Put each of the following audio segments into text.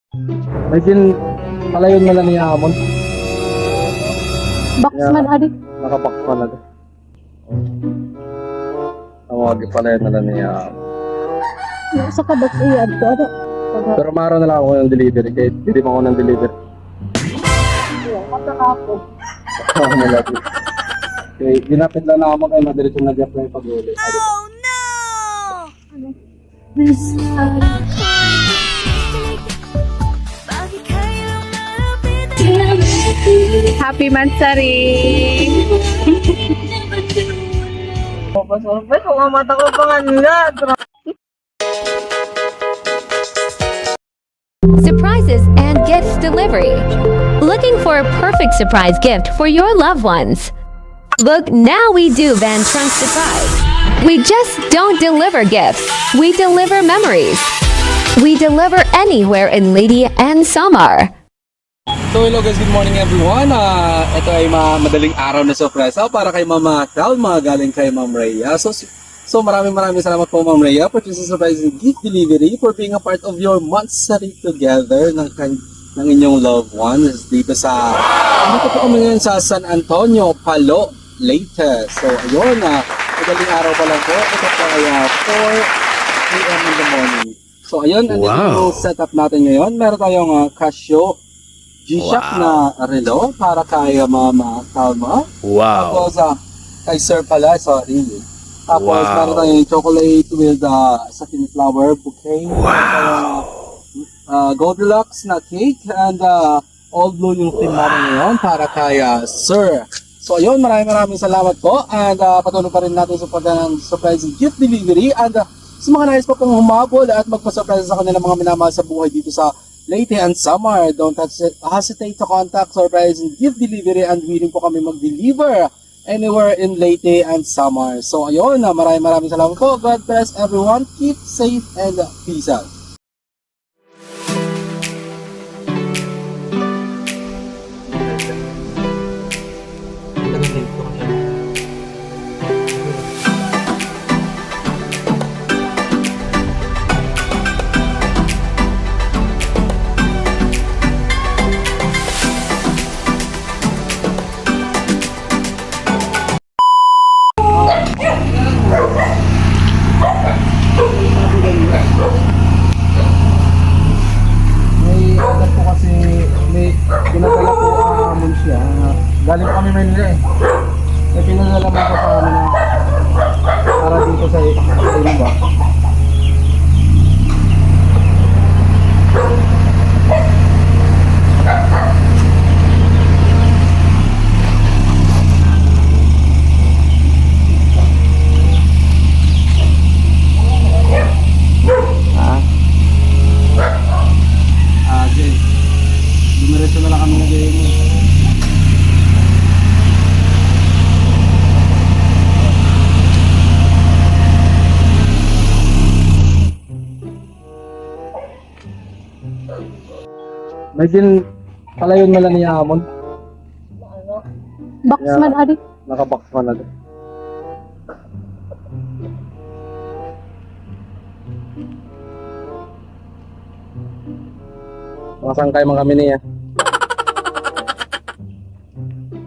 May palayon na lang niya amon. Boxman adik. Nakapakpan na doon. Tawag palayon na lang niya. Sa kabox iyan to ano. Pero maro na lang ako ng delivery. Kahit hindi pa ako ng delivery. Matakapo. Malapit. Okay, ginapit lang na ako kayo madiretso nag-apply pag-uli. Oh no! Happy Mansari! Sopas, kumamata ko pa nga. Surprises and gifts delivery. Looking for a perfect surprise gift for your loved ones? Look, now we do Van Trunk Surprise. We just don't deliver gifts, we deliver memories. We deliver anywhere in Leyte and Samar. So hello guys, good morning everyone. Ito ay madaling araw na sorpresa para kay Mama Cal, galing kay Ma'am Rhea. So maraming salamat po Ma'am Rhea for this surprising gift delivery, for being a part of your monthsary together ng inyong loved ones dito dito po kami ngayon sa San Antonio, Palo, Leyte. So ayun, madaling araw pa lang po. Ito po ay 4 AM in the morning. So ayun, andito yung setup natin ngayon. Meron tayong Casio G-Shock na relo para kay Mama Calma. Tapos kay Sir pala, sorry. Tapos meron tayong chocolate with satin-flower bouquet. Goldilocks na cake and all blue yung theme namin ngayon para kay Sir. So ayun, maraming salamat po and patuloy pa rin natin sa surprise gift delivery and sa mga nais pa pong humabol at magpa-surprise sa kanilang mga minamahal sa buhay dito sa Leyte and Samar. Don't hesitate to contact Surprise and Gift Delivery and willing po kami mag-deliver anywhere in Leyte and Samar. So ayun, maraming salamat po. God bless everyone. Keep safe and peace out. Pinadala po amon siya. Galing pa kami Manila eh. May pinadala mo po sa amin para dito sa iba. Dumiretso na lang kami nag-iing. May palayon na lang niya amon. Boxman adik. Nakabakpan na doon. Masangkay man kami niya.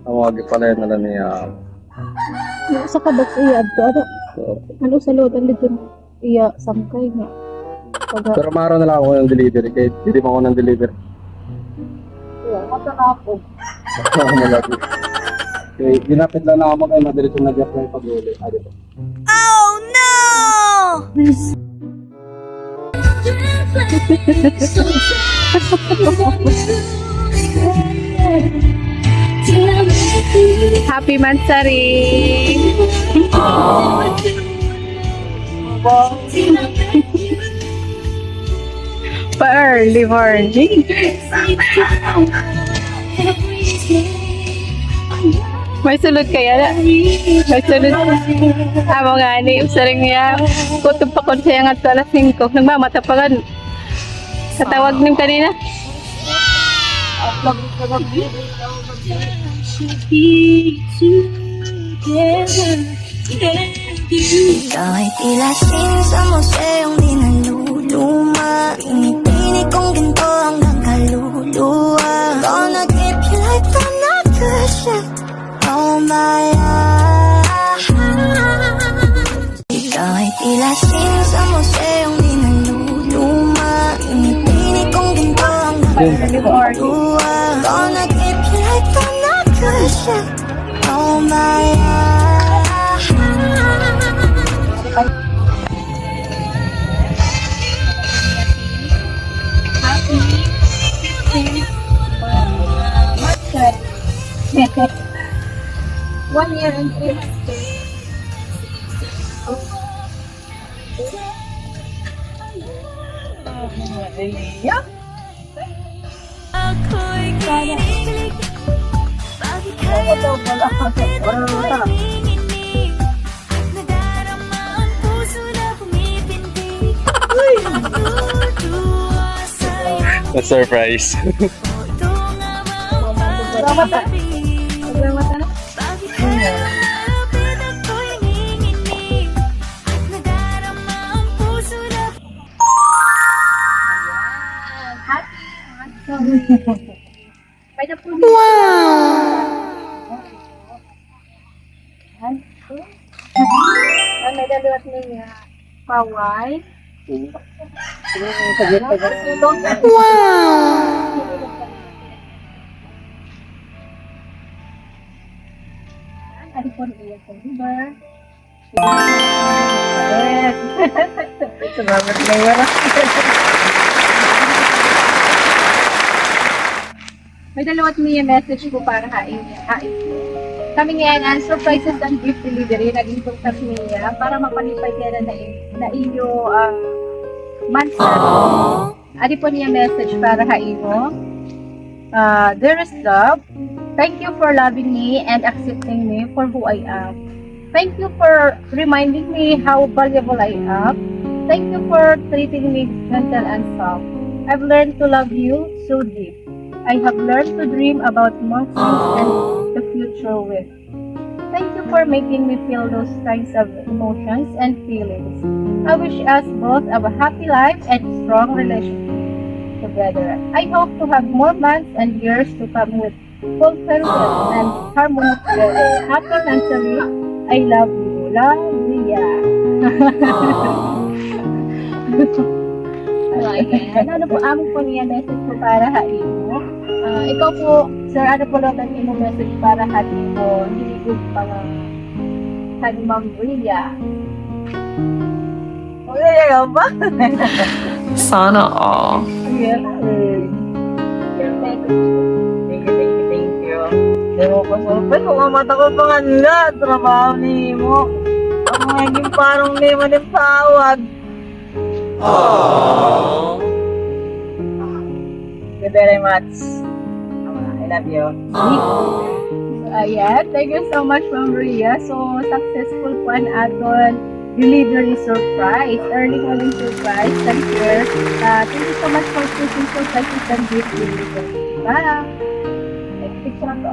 Tawag palayon na lang niya. Sa kabox iyan to ano. Ano sa loob dito iya sangkay nga. Pero maro na lang ako ng delivery. Kahit hindi pa ako ng delivery. Matakapo. Malapit. Okay, ginapit lang na ako kayo madiretso nag-apply pag-uli. Oh no! Happy Mansari! Pa-early morning. May sulod kaya na? May sulod. Amo nga ni, usaring niya. Kutob pa kon siya nga alas 5. Nagmamata pa kan. Katawag nim kanina. Kahit ilasin sa museong di naluluma, pinipili kong ginto hanggang Good morning. Gonna keep you like I'm not cushion. Oh my Happy 1 year and 3 months. Yeah. ako'y kinikilig. Bakit kaya nanginginig? Nadarama ang puso na pumipintig. Natutuwa sa'yo. That's surprise. Ito nga Salamat, ah. mapapabi. Salamat, ano? Bakit kaya malapit ako'y nanginginig? Nadarama ang puso na May na po. Wow! May dalawa niya. Paway. Ano po niya po, diba? Yes. Salamat na yun. May dalawat niya message ko para hain po. Kami ngayon ang surprises and gift delivery. Naging contact niya para mapanipay niya na iyo mansa. Adi po niya message para hain mo. Dearest love, thank you for loving me and accepting me for who I am. Thank you for reminding me how valuable I am. Thank you for treating me gentle and soft. I've learned to love you so deep. I have learned to dream about more things and the future with. Thank you for making me feel those kinds of emotions and feelings. I wish us both a happy life and strong relationship together. I hope to have more months and years to come with fulfillment and harmony together. Happy Nancy, I love you. Love, Ria. Ayan. Ano po, amo po niya message po para hain mo. Ikaw po, sir, ano po lang mo message para hain mo. Hindi po pala kay Ma'am Ria. Kaya ba? Sana all. Yes. Your message. Thank you. Hindi mo pa sulpay. Kung ang mata ko pa nga nila, trabaho ni mo. Ang magiging parang ni mo din tawag. Thank you very much. I love you. Ayan, thank you so much, Ma'am Ria. So, successful po ang aton delivery surprise. Early morning surprise. Thank you. Thank you so much for choosing surprises and gift delivery. Bye! Next picture na to.